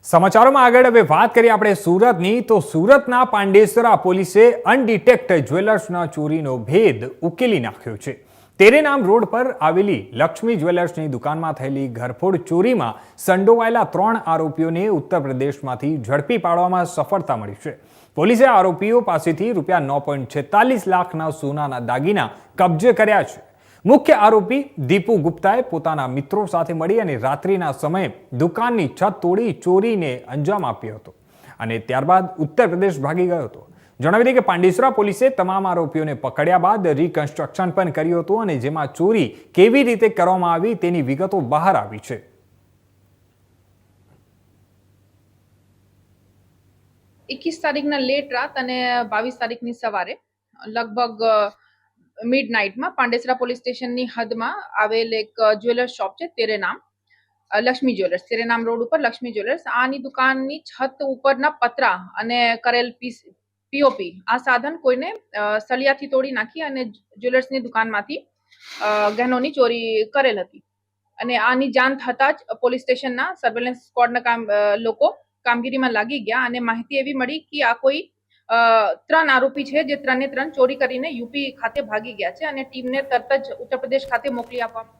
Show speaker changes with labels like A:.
A: સમાચારોમાં આગળ હવે વાત કરીએ આપણે સુરતની તો સુરતના પાંડેસરા પોલીસે અનડિટેક્ટ જ્વેલર્સના ચોરીનો ભેદ ઉકેલી નાખ્યો છે। તેરેનામ રોડ પર આવેલી લક્ષ્મી જ્વેલર્સની દુકાનમાં થયેલી ઘરફોડ ચોરીમાં સંડોવાયેલા 3 આરોપીઓને ઉત્તર પ્રદેશમાંથી ઝડપી પાડવામાં સફળતા મળી છે। પોલીસે આરોપીઓ પાસેથી રૂપિયા 9.46 લાખના સોનાના દાગીના કબજે કર્યા છે। મુખ્ય આરોપી દીપુ ગુપ્તાએ પોતાના મિત્રો સાથે મળી અને રાત્રિના સમયે દુકાનની છત તોડી ચોરીને અંજામ આપ્યો હતો અને ત્યારબાદ ઉત્તર પ્રદેશ ભાગી ગયો હતો। જણાવી દઈએ કે પાંડેસરા પોલીસે તમામ આરોપીઓને પકડ્યા બાદ રિકન્સ્ટ્રક્શન પણ કર્યું હતું અને જેમાં ચોરી કેવી રીતે કરવામાં આવી તેની વિગતો બહાર આવી છે।
B: 21 તારીખના લેટ રાત અને 22 તારીખની સવારે લગભગ મિડનાઇટ માં પાંડેસરા પોલીસ સ્ટેશનની હદમાં આવેલ એક જ્વેલર્સ શોપ છે તેરેનામ લક્ષ્મી જ્વેલર્સ તેરેનામ રોડ ઉપર લક્ષ્મી જ્વેલર્સ આની દુકાનની છત ઉપરના પતરા અને કરેલ પીઓપી આ સાધન કોઈને સળિયાથી તોડી નાખી અને જ્વેલર્સની દુકાનમાંથી ગહેનોની ચોરી કરેલ હતી અને આની જાણ થતા જ પોલીસ સ્ટેશનના સર્વેલન્સ સ્ક્વોડના લોકો કામગીરીમાં લાગી ગયા અને માહિતી એવી મળી કે આ કોઈ 3 આરોપી છે જે 3 ચોરી કરીને યુપી ખાતે ભાગી ગયા છે અને ટીમને તરત જ ઉત્તર પ્રદેશ ખાતે મોકલી આપવામાં